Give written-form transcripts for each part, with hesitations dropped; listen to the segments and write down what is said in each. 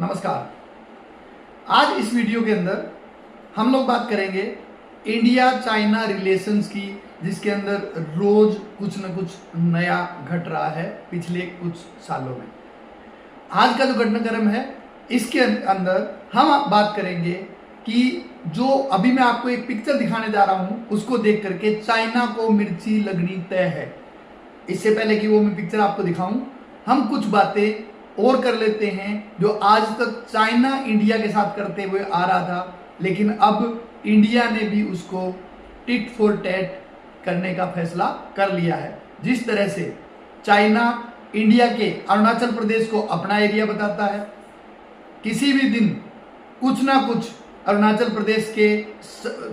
नमस्कार। आज इस वीडियो के अंदर हम लोग बात करेंगे इंडिया चाइना रिलेशंस की, जिसके अंदर रोज कुछ न कुछ नया घट रहा है पिछले कुछ सालों में। आज का जो घटनाक्रम है इसके अंदर हम बात करेंगे कि जो अभी मैं आपको एक पिक्चर दिखाने जा रहा हूं उसको देख करके चाइना को मिर्ची लगनी तय है। इससे पहले कि वो मैं पिक्चर आपको दिखाऊं, हम कुछ बातें और कर लेते हैं जो आज तक चाइना इंडिया के साथ करते हुए आ रहा था, लेकिन अब इंडिया ने भी उसको टिट फॉर टैट करने का फैसला कर लिया है। जिस तरह से चाइना इंडिया के अरुणाचल प्रदेश को अपना एरिया बताता है, किसी भी दिन कुछ ना कुछ अरुणाचल प्रदेश के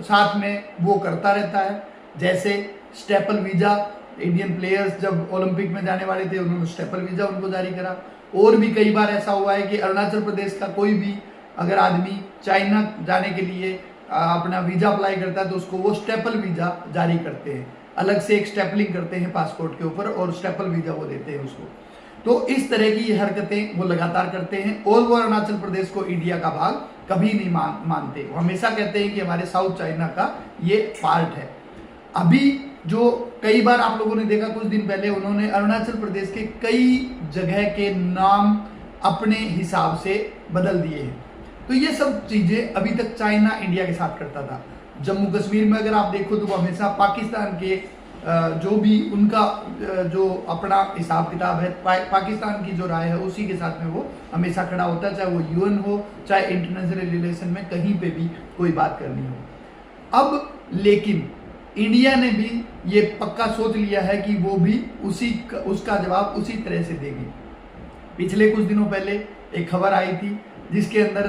साथ में वो करता रहता है। जैसे स्टेपल वीजा, इंडियन प्लेयर्स जब ओलंपिक में जाने वाले थे उन्होंने स्टेपल वीजा उनको जारी करा। और भी कई बार ऐसा हुआ है कि अरुणाचल प्रदेश का कोई भी अगर आदमी चाइना जाने के लिए अपना वीजा अप्लाई करता है तो उसको वो स्टेपल वीजा जारी करते हैं, अलग से एक स्टेपलिंग करते हैं पासपोर्ट के ऊपर और स्टेपल वीजा वो देते हैं उसको। तो इस तरह की हरकतें वो लगातार करते हैं और वो अरुणाचल प्रदेश को इंडिया का भाग कभी नहीं मानते। वो हमेशा कहते हैं कि हमारे साउथ चाइना का ये पार्ट है। अभी जो कई बार आप लोगों ने देखा, कुछ दिन पहले उन्होंने अरुणाचल प्रदेश के कई जगह के नाम अपने हिसाब से बदल दिए हैं। तो ये सब चीजें अभी तक चाइना इंडिया के साथ करता था। जम्मू कश्मीर में अगर आप देखो तो वो हमेशा पाकिस्तान के जो भी उनका जो अपना हिसाब किताब है, पाकिस्तान की जो राय है उसी के साथ में वो हमेशा खड़ा होता है, चाहे वो यूएन हो चाहे इंटरनेशनल रिलेशन में कहीं पे भी कोई बात करनी हो। अब लेकिन इंडिया ने भी ये पक्का सोच लिया है कि वो भी उसका जवाब उसी तरह से देगी। पिछले कुछ दिनों पहले एक खबर आई थी जिसके अंदर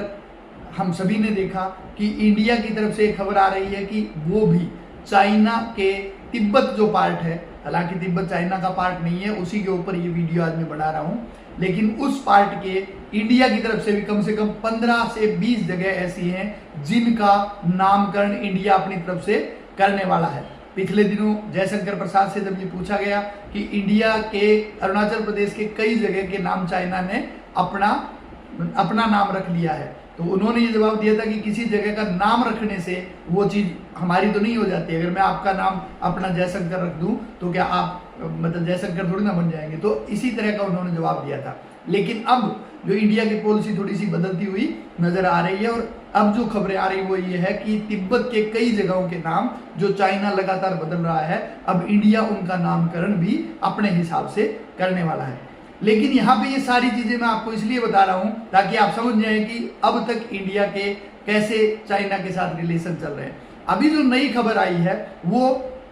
हम सभी ने देखा कि इंडिया की तरफ से एक खबर आ रही है कि वो भी चाइना के तिब्बत जो पार्ट है, हालांकि तिब्बत चाइना का पार्ट नहीं है, उसी के ऊपर ये वीडियो आज मैं बना रहा हूँ, लेकिन उस पार्ट के इंडिया की तरफ से भी कम से कम 15 से 20 जगह ऐसी हैं जिनका नामकरण इंडिया अपनी तरफ से करने वाला है। पिछले दिनों जयशंकर प्रसाद से जब ये पूछा गया कि इंडिया के अरुणाचल प्रदेश के कई जगह के नाम चाइना ने अपना नाम रख लिया है, तो उन्होंने ये जवाब दिया था कि किसी जगह का नाम रखने से वो चीज हमारी तो नहीं हो जाती। अगर मैं आपका नाम अपना जयशंकर रख दूं तो क्या आप मतलब जयशंकर थोड़ी ना बन जाएंगे। तो इसी तरह का उन्होंने जवाब दिया था। लेकिन अब जो इंडिया की पॉलिसी थोड़ी सी बदलती हुई नजर आ रही है और अब जो खबरें आ रही वो ये है कि तिब्बत के कई जगहों के नाम जो चाइना लगातार बदल रहा है, अब इंडिया उनका नामकरण भी अपने हिसाब से करने वाला है। लेकिन यहाँ पे ये सारी चीजें मैं आपको इसलिए बता रहा हूँ ताकि आप समझ जाएं कि अब तक इंडिया के कैसे चाइना के साथ रिलेशन चल रहे हैं। अभी जो नई खबर आई है वो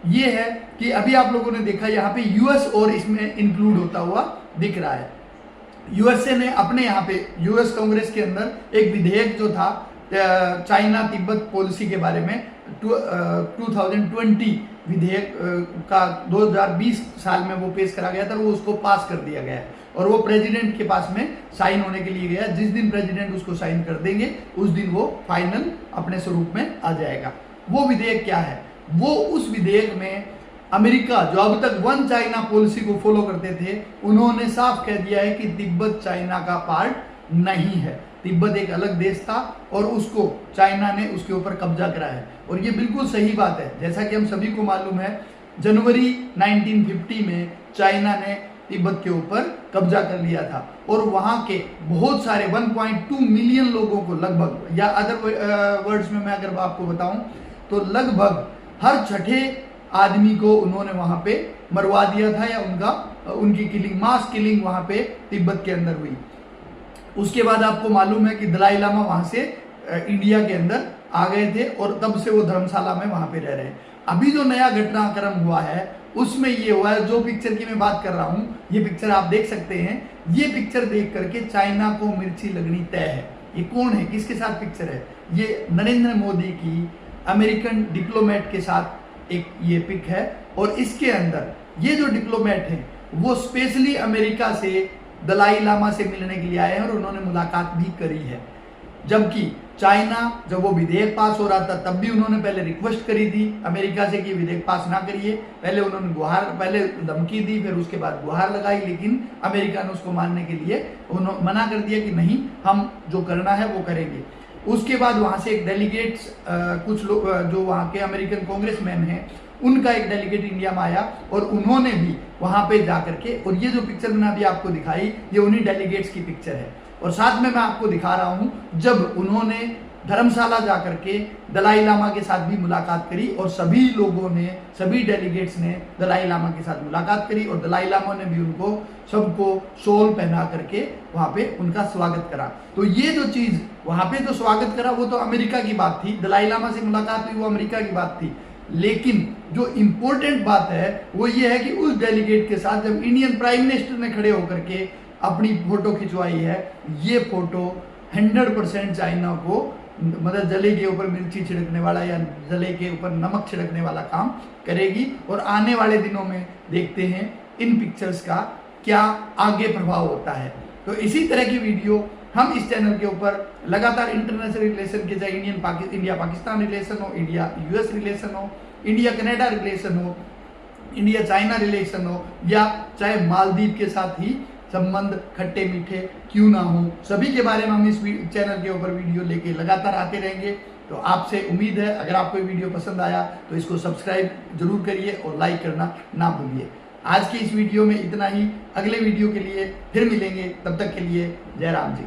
ये है कि अभी आप लोगों ने देखा यहाँ पे यूएस और इसमें इंक्लूड होता हुआ दिख रहा है। यूएसए ने अपने यहाँ पे यूएस कांग्रेस के अंदर एक विधेयक जो था चाइना तिब्बत पॉलिसी के बारे में 2020 विधेयक का 2020 साल में वो पेश करा गया था, वो उसको पास कर दिया गया है और वो प्रेसिडेंट के पास में साइन होने के लिए गया। जिस दिन प्रेसिडेंट उसको साइन कर देंगे उस दिन वो फाइनल अपने स्वरूप में आ जाएगा। वो विधेयक क्या है? वो उस विधेयक में अमेरिका जो अब तक वन चाइना पॉलिसी को फॉलो करते थे, उन्होंने साफ कह दिया है कि तिब्बत चाइना का पार्ट नहीं है। तिब्बत एक अलग देश था और उसको चाइना ने उसके ऊपर कब्जा करा है और ये बिल्कुल सही बात है। जैसा कि हम सभी को मालूम है, जनवरी 1950 में चाइना ने तिब्बत के ऊपर कब्जा कर लिया था और वहां के बहुत सारे 1.2 मिलियन लोगों को लगभग, या अदर वर्ड्स में मैं अगर आपको बताऊं तो लगभग हर छठे आदमी को उन्होंने वहां पे मरवा दिया था या उनकी किलिंग, मास किलिंग वहां पे तिब्बत के अंदर हुई। उसके बाद आपको मालूम है कि दलाई लामा वहां से इंडिया के अंदर आ गए थे और तब से वो धर्मशाला में वहां पे रह रहे हैं। अभी जो नया घटनाक्रम हुआ है उसमें ये हुआ है, जो पिक्चर की मैं बात कर रहा हूं, ये पिक्चर आप देख सकते हैं। ये पिक्चर देख करके चाइना को मिर्ची लगनी तय है। ये कौन है, किसके साथ पिक्चर है? ये नरेंद्र मोदी की अमेरिकन डिप्लोमेट के साथ एक ये पिक है और इसके अंदर ये जो डिप्लोमेट है वो स्पेशली अमेरिका से दलाई लामा से मिलने के लिए आए हैं और उन्होंने मुलाकात भी करी है। जबकि चाइना जब वो विधेयक पास हो रहा था तब भी उन्होंने पहले रिक्वेस्ट करी थी अमेरिका से कि विधेयक पास ना करिए। पहले उन्होंने पहले धमकी दी, फिर उसके बाद गुहार लगाई, लेकिन अमेरिका ने उसको मानने के लिए मना कर दिया कि नहीं, हम जो करना है वो करेंगे। उसके बाद वहां से एक डेलीगेट्स कुछ लोग जो वहां के अमेरिकन कांग्रेसमैन हैं उनका एक डेलीगेट इंडिया में आया और उन्होंने भी वहां पे जाकर के, और ये जो पिक्चर मैंने अभी आपको दिखाई ये उन्हीं डेलीगेट्स की पिक्चर है। और साथ में मैं आपको दिखा रहा हूं जब उन्होंने धर्मशाला जाकर के दलाई लामा के साथ भी मुलाकात करी और सभी लोगों ने, सभी डेलीगेट्स ने दलाई लामा के साथ मुलाकात करी और दलाई लामा ने भी उनको सबको शॉल पहना करके वहां पे उनका स्वागत करा। तो ये जो चीज वहां पे जो स्वागत करा वो तो अमेरिका की बात थी, दलाई लामा से मुलाकात हुई वो अमेरिका की बात थी। लेकिन जो इंपॉर्टेंट बात है वो ये है कि उस डेलीगेट के साथ जब इंडियन प्राइम मिनिस्टर ने खड़े होकर के अपनी फोटो खिंचवाई है, ये फोटो 100% चाइना को मतलब जले के ऊपर मिर्ची छिड़कने वाला या जले के ऊपर नमक छिड़कने वाला काम करेगी। और आने वाले दिनों में देखते हैं इन पिक्चर्स का क्या आगे प्रभाव होता है। तो इसी तरह की वीडियो हम इस चैनल के ऊपर लगातार इंटरनेशनल रिलेशन के, चाहे इंडिया पाकिस्तान रिलेशन हो, इंडिया यूएस रिलेशन हो, इंडिया कनाडा रिलेशन हो, इंडिया चाइना रिलेशन हो, या चाहे मालदीव के साथ ही संबंध खट्टे मीठे क्यों ना हो, सभी के बारे में हम इस चैनल के ऊपर वीडियो लेके लगातार आते रहेंगे। तो आपसे उम्मीद है अगर आपको वीडियो पसंद आया तो इसको सब्सक्राइब जरूर करिए और लाइक करना ना भूलिए। आज की इस वीडियो में इतना ही, अगले वीडियो के लिए फिर मिलेंगे, तब तक के लिए जय राम जी।